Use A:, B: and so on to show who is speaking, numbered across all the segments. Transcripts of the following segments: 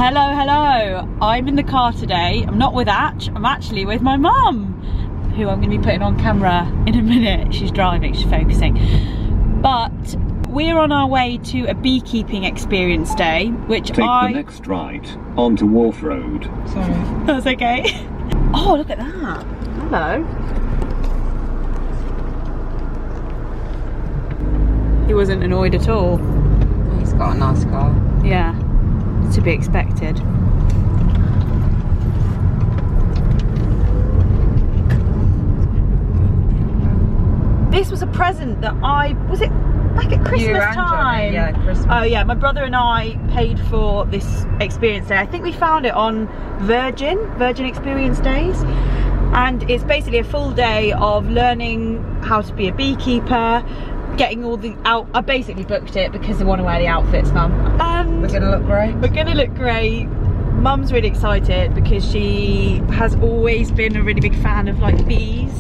A: Hello, hello. I'm in the car today. I'm not with Atch, I'm actually with my mum, who I'm going to be putting on camera in a minute. She's driving, she's focusing. But we're on our way to a beekeeping experience day, which
B: Take the next right onto Wharf Road.
A: Sorry. That's okay. Oh, look at that. Hello. He wasn't annoyed at all.
C: He's got a nice car.
A: Yeah, to be expected. This was a present that was it like at Christmas time?
C: Yeah, Christmas.
A: Oh yeah, my brother and I paid for this experience day. I think we found it on Virgin Experience Days. And it's basically a full day of learning how to be a beekeeper, getting all the I basically booked it because I want to wear the outfits, Mum. And
C: we're gonna look great.
A: We're gonna look great. Mum's really excited because she has always been a really big fan of like bees.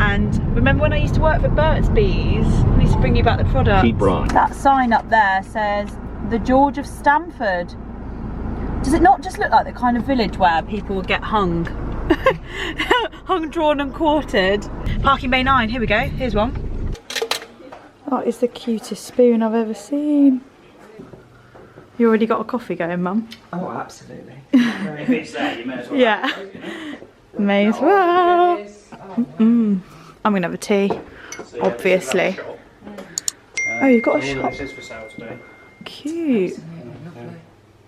A: And remember when I used to work for Burt's Bees? I used to bring you back the product.
B: Keep right.
A: That sign up there says the George of Stamford. Does it not just look like the kind of village where people will get hung? Hung, drawn and quartered. Parking Bay 9, here we go, here's one. Oh, it's the cutest spoon I've ever seen. You already got a coffee going, Mum?
C: Oh, absolutely.
D: If it's there, you may as well.
A: Yeah, may as well. I'm gonna have a tea, obviously. Oh, you've got a shop.
D: This is for sale today.
A: Cute.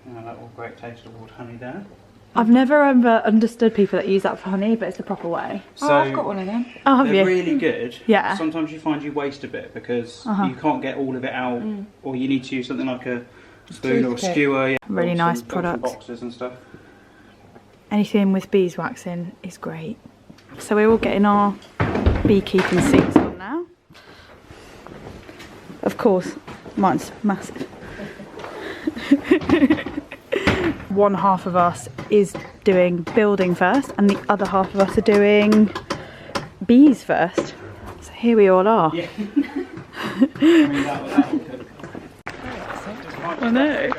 D: That little Great Taste Award honey there.
A: I've never ever understood people that use that for honey, but it's the proper way.
D: So
C: I've got one of them.
A: Oh, have
D: they're
A: you?
D: really good.
A: Yeah.
D: Sometimes you find you waste a bit because you can't get all of it out, or you need to use something like a spoon or a skewer. Yeah.
A: Really nice
D: Some
A: product.
D: boxes and stuff.
A: Anything with beeswax in is great. So we're all getting our beekeeping suits on now. Of course, mine's massive. One half of us is doing building first and the other half of us are doing bees first. So here we all are.
D: Yeah.
A: I know.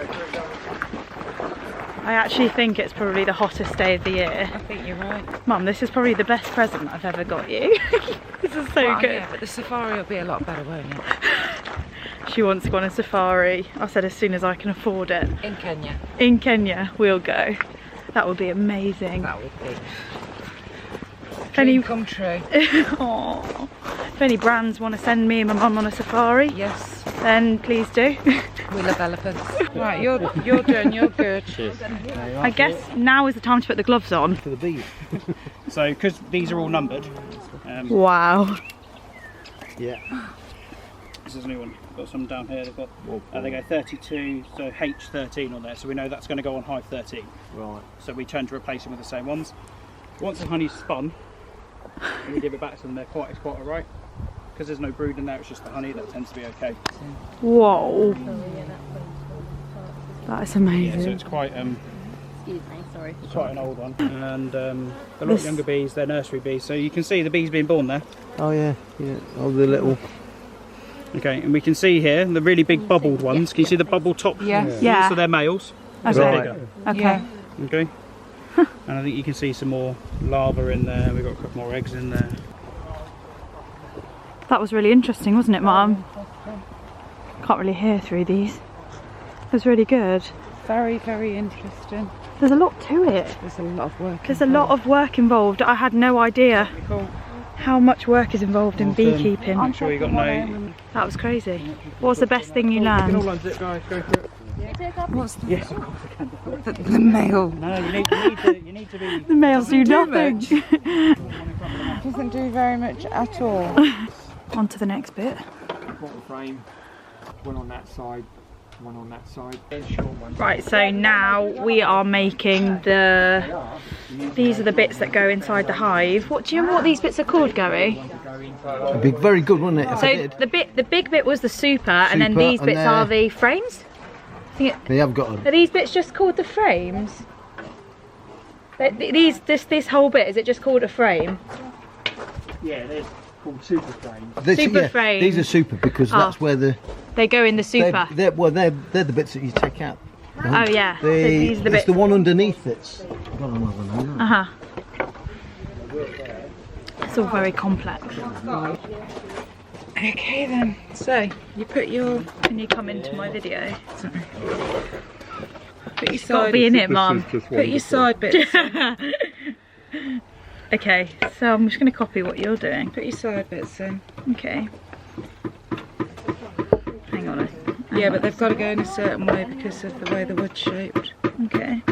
A: I actually think it's probably the hottest day of the year.
C: I think you're right.
A: Mum, this is probably the best present I've ever got you. This is so good.
C: Yeah, but the safari will be a lot better, won't it?
A: She wants to go on a safari. I said as soon as I can afford it.
C: In Kenya.
A: In Kenya, we'll go. That would be amazing.
C: That would be.
A: Dream
C: come true.
A: Aww. If any brands want to send me and my mum on a safari,
C: Yes.
A: then please do.
C: We love elephants. Right, you're done, you're good.
A: I guess now is the time to put the gloves on.
D: For the bees. So, because these are all numbered.
A: Wow.
D: Yeah. This is a new one. Got some down here. They've got. They go 32, so H13 on there. So we know that's going to go on hive 13.
E: Right.
D: So we tend to replace them with the same ones. Once the honey's spun, and we give it back to them, it's quite alright. Because there's no brood in there, it's just the honey, that tends to be okay.
A: Whoa. That is amazing.
D: Yeah, so it's quite
F: Excuse me, sorry.
D: it's quite an old one. And a lot of younger bees, they're nursery bees. So you can see the bees being born there.
E: Oh yeah, yeah. Oh, the little.
D: Okay, and we can see here the really big bubbled ones. Can you see the bubble top?
C: Yes.
A: Yeah.
D: So they're males.
A: Okay.
D: So bigger.
A: Okay.
C: Yeah.
D: Okay. And I think you can see some more larvae in there. We've got a couple more eggs in there.
A: That was really interesting, wasn't it, Mum? Can't really hear through these. It was really good.
C: Very, very interesting.
A: There's a lot to it.
C: There's a lot of work.
A: There's a lot of work involved. I had no idea how much work is involved in beekeeping.
D: I'm sure you got no.
A: That was crazy. What's the best thing you learned?
D: Unzip, guys. Go for it.
C: What's the,
D: Yes, of course I can.
C: the male?
D: No, you need to be.
A: The males do nothing.
C: Doesn't do very much at all.
A: On to the next bit.
E: Bottom frame, one on that side, one on that side.
A: Right, so now we are making these are the bits that go inside the hive. What do you remember what these bits are called, Gary?
E: Big, very good, wasn't it? If I
A: So
E: did.
A: the big bit was the super, and then
E: Super,
A: these
E: and
A: bits
E: there-
A: are the frames.
E: They have got
A: Are these bits just called the frames? This whole bit, is it just called a frame?
D: Yeah, there's called super frames.
A: Super frames.
E: These are super because that's where
A: They go in the super.
E: they're the bits that you take out.
A: Oh yeah, so these are the
G: it's
A: bits.
G: the one underneath it's got another name.
A: It's all very complex.
C: Okay then, so you put your...
A: Can you come into my video?
C: Sorry. Put your
A: It's got to be in it, Mum.
C: Put your side bits in.
A: Okay, so I'm just going to copy what you're doing.
C: Put your side bits in.
A: Okay. Hang on.
C: Yeah, but they've got to go in a certain way because of the way the wood's shaped.
A: Okay.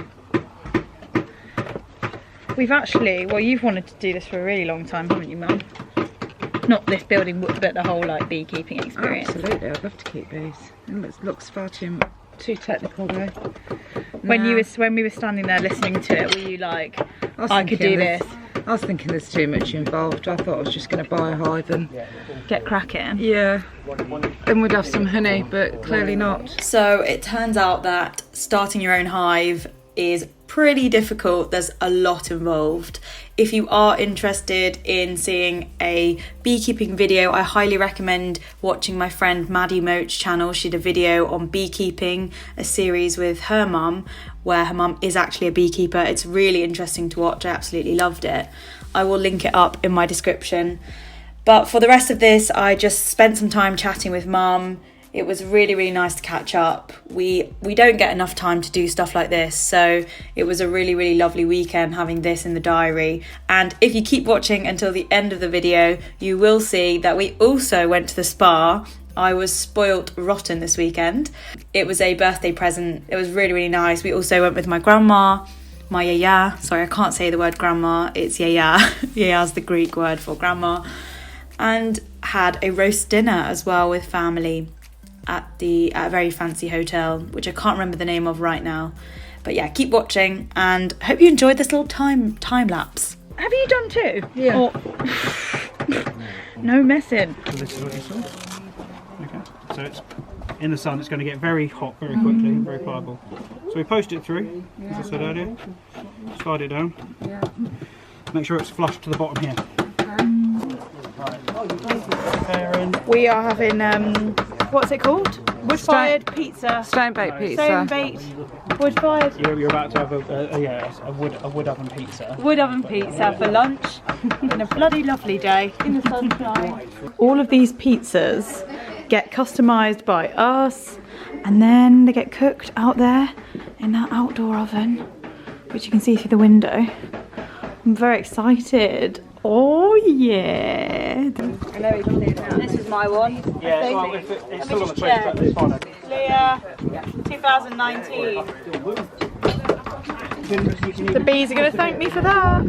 A: We've actually, well, you've wanted to do this for a really long time, haven't you, Mum? Not this building, but the whole like beekeeping experience.
C: Absolutely, I'd love to keep bees. It looks far too technical though.
A: When we were standing there listening to it, were you like, I could do this?
C: I was thinking there's too much involved. I thought I was just going to buy a hive and
A: get cracking.
C: Yeah, then we'd have some honey, but clearly not.
A: So it turns out that starting your own hive is pretty difficult. There's a lot involved. If you are interested in seeing a beekeeping video, I highly recommend watching my friend Maddie Moach's channel. She did a video on beekeeping, a series with her mum, where her mum is actually a beekeeper. It's really interesting to watch. I absolutely loved it. I will link it up in my description. But for the rest of this, I just spent some time chatting with Mum. It was really, really nice to catch up. We don't get enough time to do stuff like this, so it was a really, really lovely weekend having this in the diary. And if you keep watching until the end of the video, you will see that we also went to the spa. I was spoilt rotten this weekend. It was a birthday present. It was really, really nice. We also went with my grandma, my yaya. Sorry, I can't say the word grandma. It's yaya. Yaya's the Greek word for grandma. And had a roast dinner as well with family at a very fancy hotel, which I can't remember the name of right now. But yeah, keep watching and hope you enjoyed this little time lapse. Have you done two?
C: Yeah.
A: Or... No messing.
D: So this is what you saw. Okay. So it's in the sun. It's going to get very hot very quickly, very pliable. So we post it through, as I said earlier. Slide it down.
C: Yeah.
D: Make sure it's flush to the bottom here.
A: We are having what's it called? Wood-fired pizza.
C: Stone-baked pizza.
A: Stone-baked wood-fired.
D: You're about to have a wood oven pizza.
A: Wood oven pizza for lunch in a bloody lovely day in the sunshine. All of these pizzas get customised by us and then they get cooked out there in that outdoor oven, which you can see through the window. I'm very excited. Oh yeah! This is my one.
D: Yeah, well, if it's still on the plate, but it's fine.
A: Lia, 2019. The bees are going to thank me for that.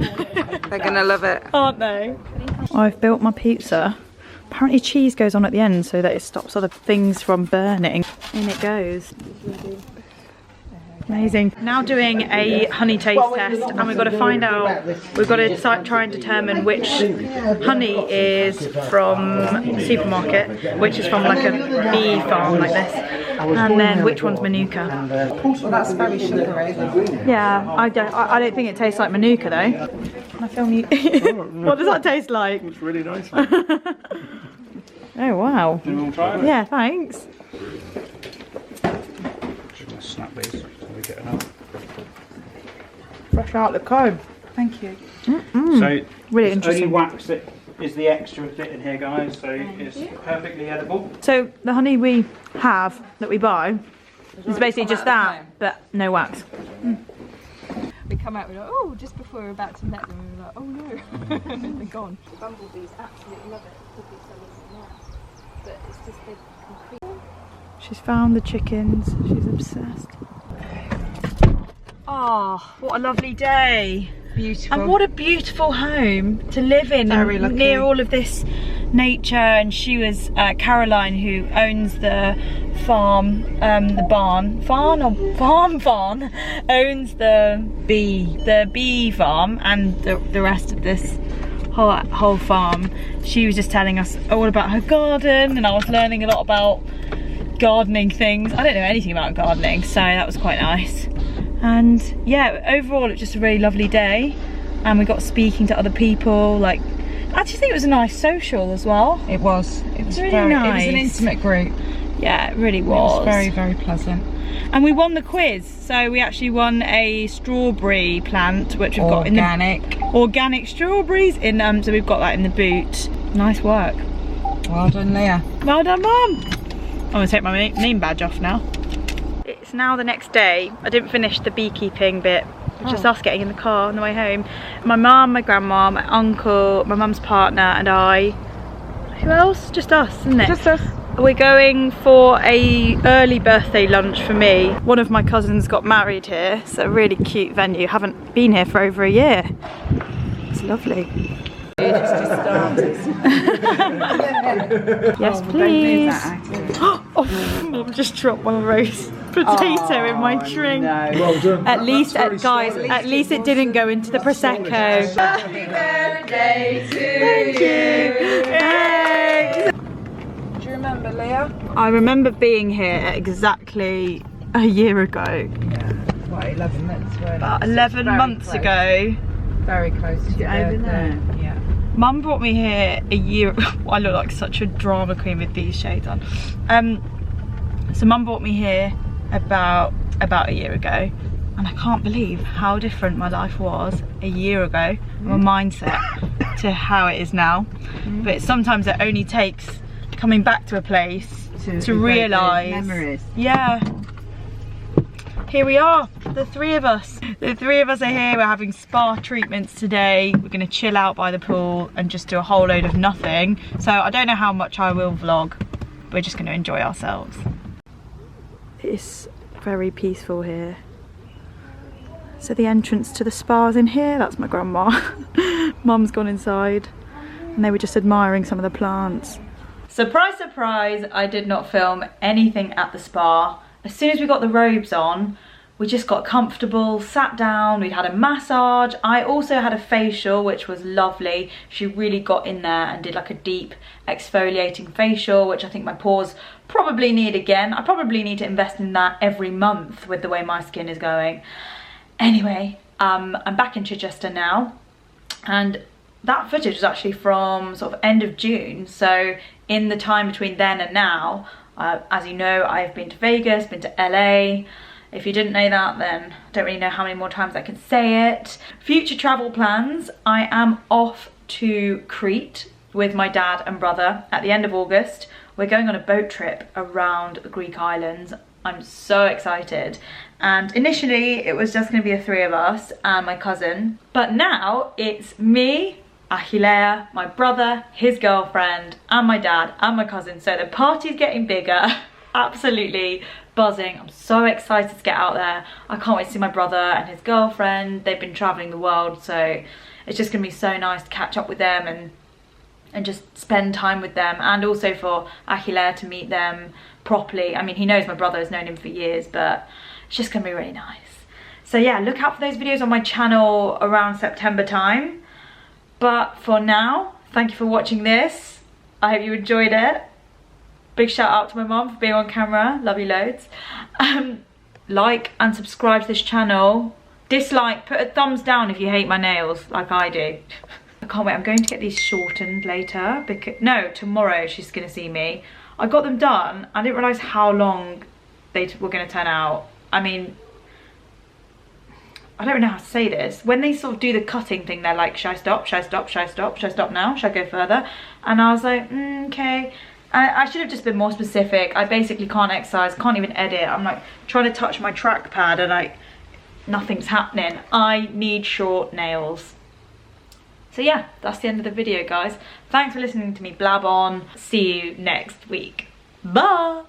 C: They're going to love it.
A: Aren't they? I've built my pizza. Apparently cheese goes on at the end so that it stops other things from burning. In it goes. Amazing. Now doing a honey taste test and we've got to find out, we've got to try and determine which honey is from supermarket, which is from like a bee farm like this, and then which one's Manuka.
C: Well, that's very sugary.
A: Yeah, I don't think it tastes like Manuka though. Can I film you? What does that taste like?
G: It's really nice.
A: Oh wow.
D: Anyone want to try it?
A: Yeah, thanks.
D: Just going to snap these so we get enough.
C: Fresh out the comb.
A: Thank you.
D: So
A: Really
D: it's
A: interesting.
D: only wax that is the extra bit in here, guys. So it's perfectly edible.
A: So the honey we have, that we buy, is basically just that, but no wax.
F: We come out, we're like, oh, just before we're about to net them, we were like, oh no, they're gone. Bumblebees absolutely love it. Could be some nice, but it's just they complete.
A: She's found the chickens. She's obsessed. Oh, what a lovely day.
C: Beautiful.
A: And what a beautiful home to live in.
C: Very lucky.
A: Near all of this nature. And she was Caroline, who owns the farm, the barn. Farm owns the bee farm and the rest of this whole farm. She was just telling us all about her garden and I was learning a lot about gardening things. I don't know anything about gardening, so that was quite nice. And yeah, overall it was just a really lovely day and we got speaking to other people. Like, I just think it was a nice social as well.
C: It was
A: really
C: very,
A: nice.
C: It was an intimate group.
A: Yeah, it really was.
C: It was very, very pleasant.
A: And we won the quiz, so we actually won a strawberry plant, which we've got in the organic strawberries in. So we've got that in the boot. Nice work.
C: Well done, Leah.
A: Well done, Mum. I'm gonna take my name badge off now. It's now the next day. I didn't finish the beekeeping bit. It's just us getting in the car on the way home. My mum, my grandma, my uncle, my mum's partner, and I. Who else? Just us, isn't it?
C: Just us.
A: We're going for a early birthday lunch for me. One of my cousins got married here. It's a really cute venue. Haven't been here for over a year. It's lovely. Yes, please. Oh, Mum just dropped my roast potato in my drink.
C: No.
G: Well done.
A: At least, guys, at least it didn't go into the Prosecco.
C: Happy birthday to
A: Thank you. Yay.
C: Do you remember, Leah?
A: I remember being here exactly a year ago.
C: Yeah. What, 11 months?
A: About 11 months ago.
C: Very close to your birthday. Yeah.
A: Mum brought me here a year. I look like such a drama queen with these shades on. So Mum brought me here about a year ago, and I can't believe how different my life was a year ago, my mindset to how it is now. But sometimes it only takes coming back to a place to realise.
C: Memories.
A: Yeah. Here we are, the three of us. The three of us are here, we're having spa treatments today. We're gonna chill out by the pool and just do a whole load of nothing. So I don't know how much I will vlog. We're just gonna enjoy ourselves. It's very peaceful here. So the entrance to the spa's in here, that's my grandma. Mum's gone inside and they were just admiring some of the plants. Surprise, surprise, I did not film anything at the spa. As soon as we got the robes on, we just got comfortable, sat down, we'd had a massage. I also had a facial, which was lovely. She really got in there and did like a deep exfoliating facial, which I think my pores probably need again. I probably need to invest in that every month with the way my skin is going. Anyway, I'm back in Chichester now, and that footage was actually from sort of end of June. So in the time between then and now, as you know, I've been to Vegas, been to LA. If you didn't know that, then I don't really know how many more times I can say it. Future travel plans, I am off to Crete with my dad and brother at the end of August. We're going on a boat trip around the Greek islands. I'm so excited. And initially it was just gonna be the three of us and my cousin. But now it's me, Achillea, my brother, his girlfriend, and my dad, and my cousin. So the party's getting bigger. Absolutely buzzing. I'm so excited to get out there. I can't wait to see my brother and his girlfriend. They've been traveling the world, so it's just gonna be so nice to catch up with them and just spend time with them, and also for Achillea to meet them properly. I mean, he knows my brother, has known him for years, but it's just gonna be really nice. So yeah, look out for those videos on my channel around September time. But for now, thank you for watching this. I hope you enjoyed it. Big shout out to my mum for being on camera. Love you loads. Like and subscribe to this channel. Dislike, put a thumbs down if you hate my nails like I do. I can't wait, I'm going to get these shortened later. No, tomorrow she's gonna see me. I got them done. I didn't realise how long they were gonna turn out. I mean, I don't know how to say this. When they sort of do the cutting thing, they're like, should I stop? Should I stop? Should I stop? Should I stop now? Should I go further? And I was like, okay. I should have just been more specific. I basically can't exercise, can't even edit. I'm like trying to touch my trackpad and like nothing's happening. I need short nails. So yeah, that's the end of the video, guys. Thanks for listening to me blab on. See you next week. Bye.